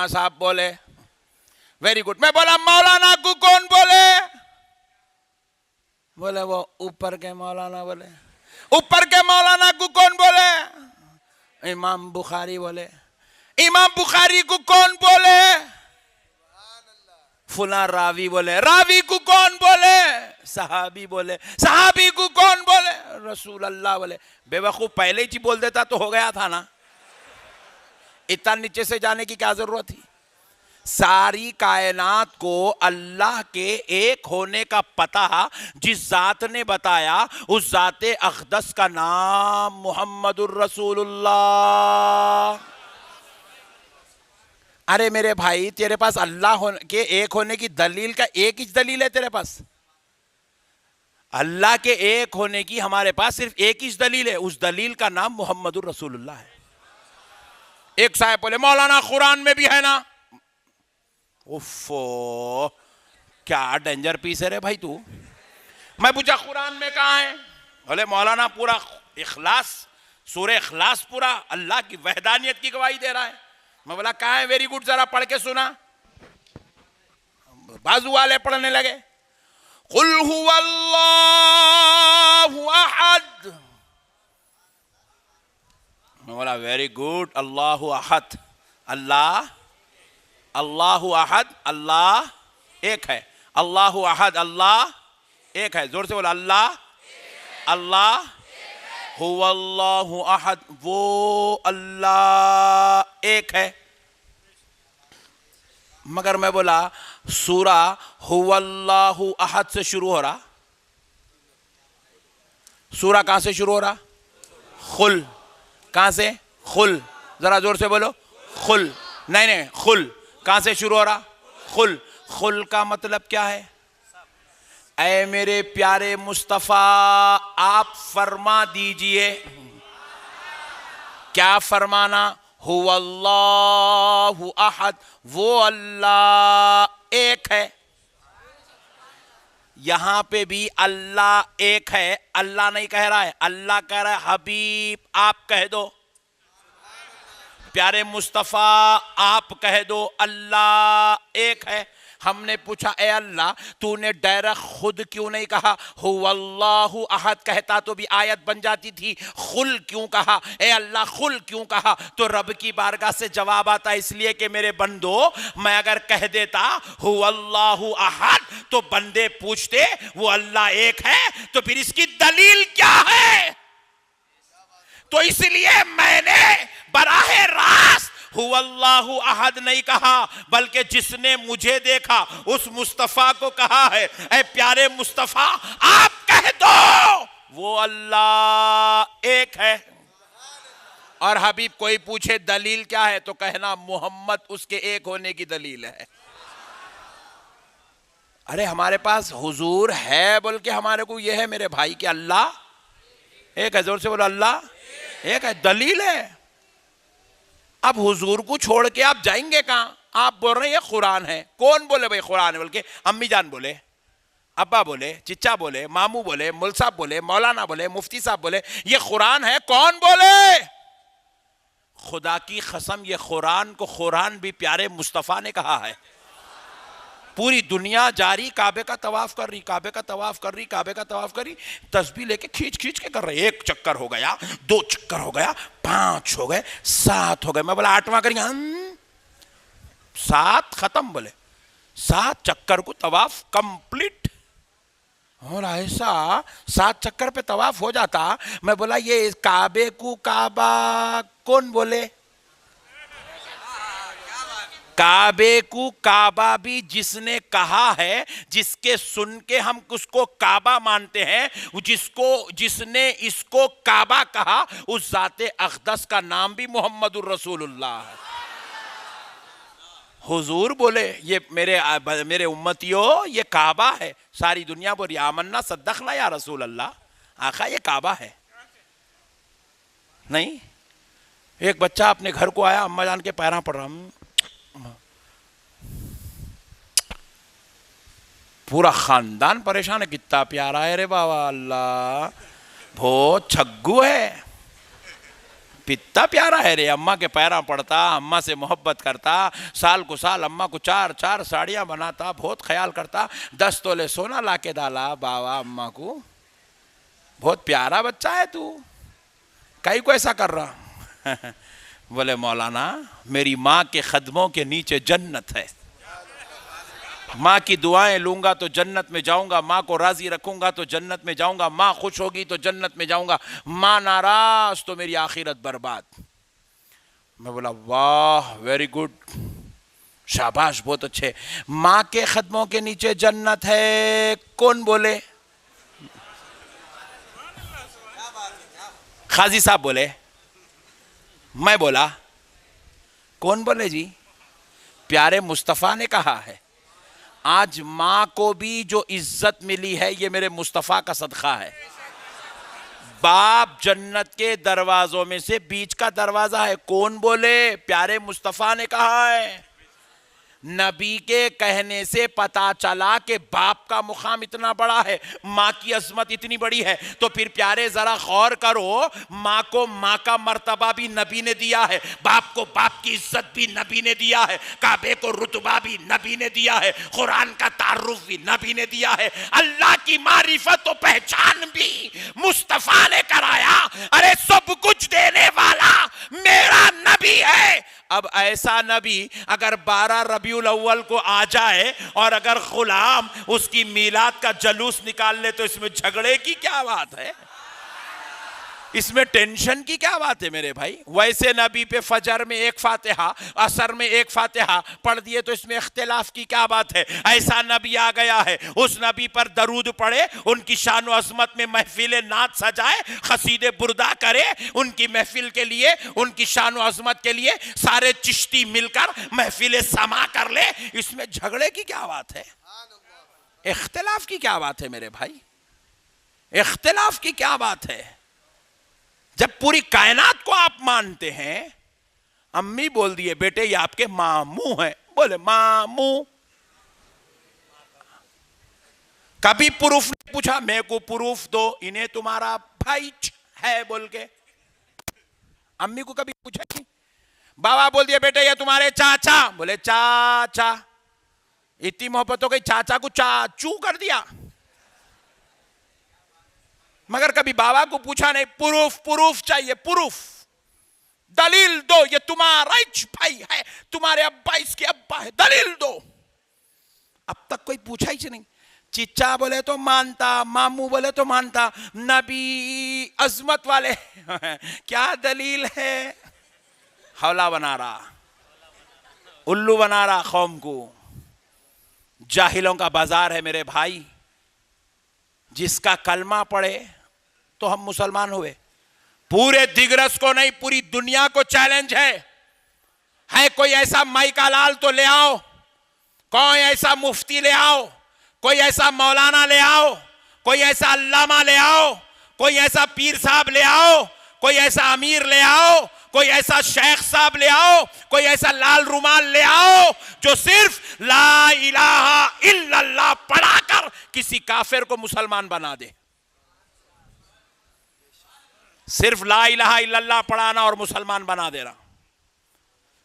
صاحب بولے very good. میں بولا مولانا کو کون بولے؟ بولے وہ اوپر کے مولانا بولے. اوپر کے مولانا کو کون بولے؟ امام بخاری بولے. امام بخاری کو کون بولے؟ فلاں راوی بولے. راوی کو کون بولے؟ صحابی بولے. صحابی کو کون بولے؟ رسول اللہ بولے. بے وقوف پہلے ہی بول دیتا تو ہو گیا تھا نا. اتنا نیچے سے جانے کی کیا ضرورت تھی؟ ساری کائنات کو اللہ کے ایک ہونے کا پتہ جس ذات نے بتایا اس ذات اقدس کا نام محمد الرسول اللہ. ارے میرے بھائی تیرے پاس اللہ کے ایک ہونے کی دلیل کا ایک ہی دلیل ہے تیرے پاس. اللہ کے ایک ہونے کی ہمارے پاس صرف ایک ہی دلیل ہے. اس دلیل کا نام محمد الرسول اللہ ہے. ایک صاحب بولے مولانا قرآن میں بھی ہے نا. اوفو کیا ڈینجر پیس ہے رے بھائی تو. میں پوچھا قرآن میں کہاں ہے؟ بولے مولانا پورا اخلاص سورہ اخلاص پورا اللہ کی وحدانیت کی گواہی دے رہا ہے. میں بولا کہاں ہے؟ ویری گڈ ذرا پڑھ کے سنا. بازو والے پڑھنے لگے قل هو اللہ احد. میں بولا ویری گڈ اللہ احد. اللہ اللہ احد اللہ ایک ہے. اللہ احد اللہ ایک ہے. زور سے بولا اللہ اللہ هو اللہ احد وہ اللہ ایک ہے. مگر میں بولا سورہ هو اللہ احد سے شروع ہو رہا. سورہ کہاں سے شروع ہو رہا؟ خل. کہاں سے؟ خل. ذرا زور سے بولو خل. نہیں خل. کہاں سے شروع ہو رہا؟ خل. خل کا مطلب کیا ہے؟ اے میرے پیارے مصطفیٰ آپ فرما دیجئے. کیا فرمانا؟ هو اللہ احد وہ اللہ ایک ہے. یہاں پہ بھی اللہ ایک ہے. اللہ نہیں کہہ رہا ہے. اللہ کہہ رہا ہے حبیب آپ کہہ دو. پیارے مصطفیٰ آپ کہہ دو اللہ ایک ہے. ہم نے پوچھا اے اللہ تو نے ڈائریکٹ خود کیوں نہیں کہا هو اللہ احد؟ کہتا تو بھی آیت بن جاتی تھی. خل کیوں کہا؟ اے اللہ خل کیوں کہا؟ تو رب کی بارگاہ سے جواب آتا اس لیے کہ میرے بندو میں اگر کہہ دیتا هو اللہ احد تو بندے پوچھتے وہ اللہ ایک ہے تو پھر اس کی دلیل کیا ہے؟ تو اس لیے میں نے براہ راست هو اللہ احد نہیں کہا بلکہ جس نے مجھے دیکھا اس مصطفیٰ کو کہا ہے اے پیارے مصطفیٰ آپ کہہ دو وہ اللہ ایک ہے. اور حبیب کوئی پوچھے دلیل کیا ہے تو کہنا محمد اس کے ایک ہونے کی دلیل ہے. ارے ہمارے پاس حضور ہے بول کے ہمارے کو یہ ہے میرے بھائی کہ اللہ ایک ہے. زور سے بولو اللہ ایک ہے. دلیل ہے. اب حضور کو چھوڑ کے آپ جائیں گے کہاں؟ آپ بول رہے ہیں یہ قرآن ہے. کون بولے بھائی قرآن ہے؟ بلکہ امی جان بولے, ابا بولے, چچا بولے, ماموں بولے, مول صاحب بولے, مولانا بولے, مفتی صاحب بولے یہ قرآن ہے. کون بولے؟ خدا کی قسم یہ قرآن کو قرآن بھی پیارے مصطفیٰ نے کہا ہے. پوری دنیا جاری کعبے کا طواف کر رہی, کعبے کا طواف کر رہی, کعبے کا طواف کر رہی, تسبیح لے کے کھینچ کھینچ کے کر رہے. ایک چکر ہو گیا, 2 چکر ہو گیا, 5 ہو گئے, 7 ہو گئے. میں بولا 8واں کریے. 7 ختم. بولے 7 چکر کو طواف کمپلیٹ. اور ایسا 7 چکر پہ طواف ہو جاتا. میں بولا یہ کعبے کو کعبہ کون بولے؟ کعبے کو کعبہ بھی جس نے کہا ہے, جس کے سن کے ہم اس کو کعبہ مانتے ہیں, جس نے اس کو کعبہ کہا اس ذات اقدس کا نام بھی محمد الرسول اللہ ہے. حضور بولے یہ میرے امتیوں یہ کعبہ ہے. ساری دنیا بولی آمنا صدقنا یا رسول اللہ. آقا یہ کعبہ ہے. نہیں ایک بچہ اپنے گھر کو آیا, اماں جان کے پیراں پڑ رہا, پورا خاندان پریشان ہے. کتنا پیارا ہے رے بابا, اللہ بہت چھگو ہے. کتنا پیارا ہے رے، اماں کے پیراں پڑتا، اماں سے محبت کرتا، سال کو سال اماں کو 4 ساڑیاں بناتا، بہت خیال کرتا، 10 تولے سونا لا کے ڈالا بابا اماں کو. بہت پیارا بچہ ہے تو، کئی کو ایسا کر رہا؟ بولے مولانا میری ماں کے قدموں کے نیچے جنت ہے، ماں کی دعائیں لوں گا تو جنت میں جاؤں گا، ماں کو راضی رکھوں گا تو جنت میں جاؤں گا، ماں خوش ہوگی تو جنت میں جاؤں گا، ماں ناراض تو میری آخرت برباد. میں بولا واہ ویری گڈ، شاباش بہت اچھے. ماں کے قدموں کے نیچے جنت ہے، کون بولے؟ قاضی صاحب بولے، میں بولا، کون بولے جی؟ پیارے مصطفیٰ نے کہا ہے. آج ماں کو بھی جو عزت ملی ہے یہ میرے مصطفیٰ کا صدقہ ہے. باپ جنت کے دروازوں میں سے بیچ کا دروازہ ہے، کون بولے؟ پیارے مصطفیٰ نے کہا ہے. نبی کے کہنے سے پتا چلا کہ باپ کا مقام اتنا بڑا ہے، ماں کی عظمت اتنی بڑی ہے. تو پھر پیارے ذرا غور کرو، ماں کو ماں کا مرتبہ بھی نبی نے دیا ہے، باپ کو باپ کی عزت بھی نبی نے دیا ہے، کعبے کو رتبہ بھی نبی نے دیا ہے، قرآن کا تعارف بھی نبی نے دیا ہے، اللہ کی معرفت و پہچان بھی مصطفیٰ نے کرایا. ارے سب کچھ دینے والا میرا نبی ہے. اب ایسا نبی اگر 12 ربیع الاول کو آ جائے اور اگر غلام اس کی میلاد کا جلوس نکال لے تو اس میں جھگڑے کی کیا بات ہے؟ اس میں ٹینشن کی کیا بات ہے میرے بھائی؟ ویسے نبی پہ فجر میں ایک فاتحہ، عصر میں ایک فاتحہ پڑھ دیے تو اس میں اختلاف کی کیا بات ہے؟ ایسا نبی آ گیا ہے، اس نبی پر درود پڑھے، ان کی شان و عظمت میں محفل نعت سجائے، قصید بردہ کرے ان کی محفل کے لیے، ان کی شان و عظمت کے لیے، سارے چشتی مل کر محفل سما کر لے، اس میں جھگڑے کی کیا بات ہے؟ اختلاف کی کیا بات ہے میرے بھائی؟ اختلاف کی کیا بات ہے؟ جب پوری کائنات کو آپ مانتے ہیں. امی بول دیے بیٹے یہ آپ کے ماموں ہیں، بولے ماموں. کبھی پروف نے پوچھا میں کو پروف دو، انہیں تمہارا بھائی ہے بول کے؟ امی کو کبھی پوچھا نہیں. بابا بول دیا بیٹے یہ تمہارے چاچا، بولے چاچا. اتنی محبت ہو گئی چاچا کو چاچو کر دیا. مگر کبھی بابا کو پوچھا نہیں، پروف چاہیے، پروف، دلیل دو یہ تمہارا بھائی ہے، تمہارے ابا اس کے ابا ہے، دلیل دو. اب تک کوئی پوچھا ہی نہیں. چچا بولے تو مانتا، ماموں بولے تو مانتا، نبی عظمت والے کیا دلیل ہے؟ حولا بنا رہا، الو بنا رہا قوم کو. جاہلوں کا بازار ہے میرے بھائی. جس کا کلمہ پڑھے تو ہم مسلمان ہوئے. پورے دیگرس کو نہیں، پوری دنیا کو چیلنج ہے کوئی ایسا مائی کا لال تو لے آؤ، کوئی ایسا مفتی لے آؤ، کوئی ایسا مولانا لے آؤ، کوئی ایسا علامہ لے آؤ، کوئی ایسا پیر صاحب لے آؤ، کوئی ایسا امیر لے آؤ، کوئی ایسا شیخ صاحب لے آؤ، کوئی ایسا لال رومال لے آؤ جو صرف لا الہ الا اللہ پڑھا کر کسی کافر کو مسلمان بنا دے. صرف لا الہ الا اللہ پڑھانا اور مسلمان بنا دینا،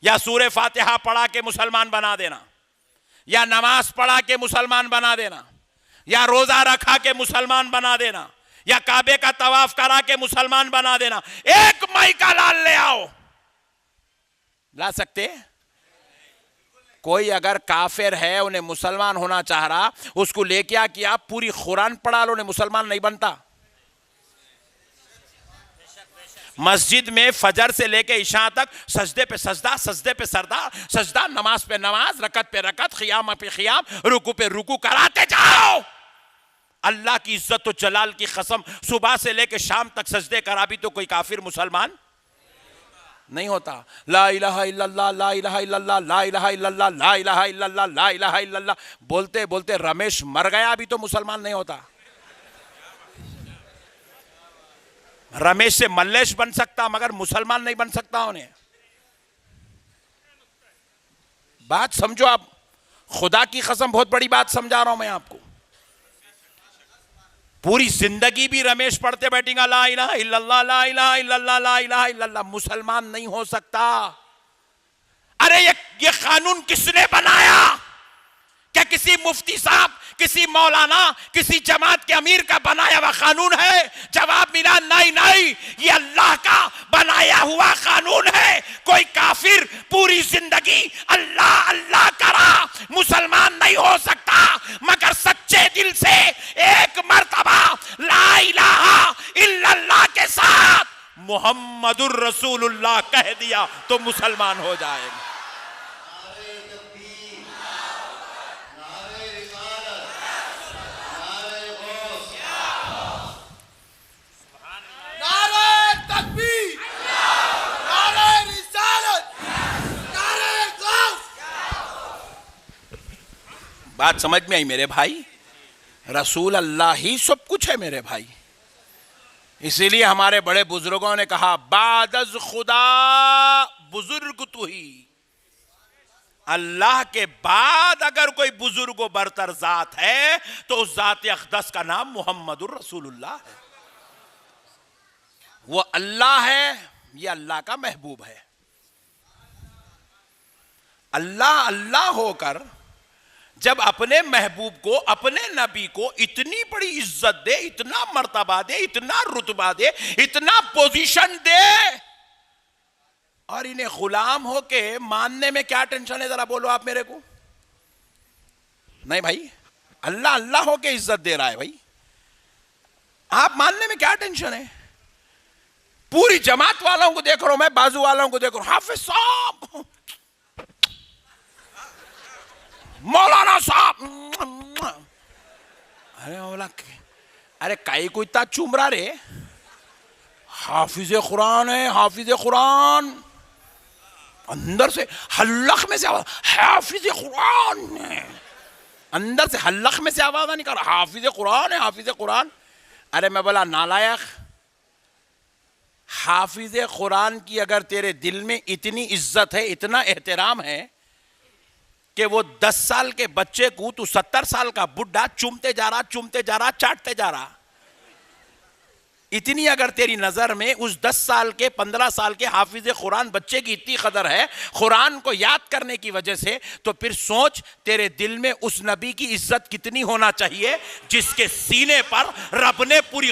یا سورہ فاتحہ پڑھا کے مسلمان بنا دینا، یا نماز پڑھا کے مسلمان بنا دینا، یا روزہ رکھا کے مسلمان بنا دینا، یا کعبے کا طواف کرا کے مسلمان بنا دینا. ایک مائی کا لال لے آؤ، لا سکتے؟ کوئی اگر کافر ہے انہیں مسلمان ہونا چاہ رہا، اس کو لے کیا کیا پوری قرآن پڑھا لو، انہیں مسلمان نہیں بنتا. مسجد میں فجر سے لے کے عشاء تک سجدے پہ سجدہ، سجدے پہ سجدہ، نماز پہ نماز، رکعت پہ رکعت، قیام پہ قیام، رکوع پہ رکوع کراتے جاؤ. اللہ کی عزت و جلال کی قسم صبح سے لے کے شام تک سجدے کرا بھی تو کوئی کافر مسلمان نہیں ہوتا. لا الہ الا اللہ، لا الہ الا اللہ، لا الہ الا اللہ، لا الہ الا اللہ، لا الہ الا اللہ بولتے بولتے رمیش مر گیا بھی تو مسلمان نہیں ہوتا. رمیش سے ملیش بن سکتا مگر مسلمان نہیں بن سکتا. انہیں بات سمجھو آپ، خدا کی قسم بہت بڑی بات سمجھا رہا ہوں میں آپ کو. پوری زندگی بھی رمیش پڑھتے بیٹھیں گا لا الہ الا اللہ لا الہ الا اللہ لا الہ الا اللہ، مسلمان نہیں ہو سکتا۔ ارے یہ قانون کس نے بنایا؟ کیا کسی مفتی صاحب، کسی مولانا، کسی جماعت کے امیر کا بنایا ہوا قانون ہے؟ جواب ملا نہیں نہیں، یہ اللہ کا بنایا ہوا قانون ہے۔ کوئی کافر پوری زندگی اللہ اللہ کرا مسلمان نہیں ہو سکتا، مگر سچے دل سے ایک مرتبہ لا الہ الا اللہ کے ساتھ محمد الرسول اللہ کہہ دیا تو مسلمان ہو جائے گا۔ بات سمجھ میں آئی میرے بھائی؟ رسول اللہ ہی سب کچھ ہے میرے بھائی۔ اسی لیے ہمارے بڑے بزرگوں نے کہا بعد از خدا بزرگ تو ہی، اللہ کے بعد اگر کوئی بزرگ و برتر ذات ہے تو اس ذات اقدس کا نام محمد الرسول اللہ ہے۔ وہ اللہ ہے، یہ اللہ کا محبوب ہے۔ اللہ اللہ ہو کر جب اپنے محبوب کو، اپنے نبی کو اتنی بڑی عزت دے، اتنا مرتبہ دے، اتنا رتبہ دے، اتنا پوزیشن دے، اور انہیں غلام ہو کے ماننے میں کیا ٹینشن ہے؟ ذرا بولو آپ میرے کو۔ نہیں بھائی، اللہ اللہ ہو کے عزت دے رہا ہے بھائی، آپ ماننے میں کیا ٹینشن ہے؟ پوری جماعت والوں کو دیکھ رہا ہوں میں، بازو والوں کو دیکھ رہا ہوں، حافظ صاحب، مولانا صاحب، ارے کئی کو اتنا چوم رہا رے؟ حافظ قرآن ہے، حافظ قرآن، اندر سے حلق میں سے آواز حافظ قرآن ہے، اندر سے حلق میں سے آواز نہیں کر رہا حافظ قرآن ہے، حافظ قرآن۔ ارے میں بولا نالائق، حافظ قرآن کی اگر تیرے دل میں اتنی عزت ہے، اتنا احترام ہے کہ وہ 10 سال کے بچے کو تو 70 سال کا بڈھا چومتے جا رہا، چومتے جا رہا، چاٹتے جا رہا، اتنی اگر تیری نظر میں اس 10 سال کے 15 سال کے حافظ قرآن بچے کی اتنی قدر ہے قرآن کو یاد کرنے کی وجہ سے، تو پھر سوچ تیرے دل میں اس نبی کی عزت کتنی ہونا چاہیے جس کے سینے پر رب نے پوری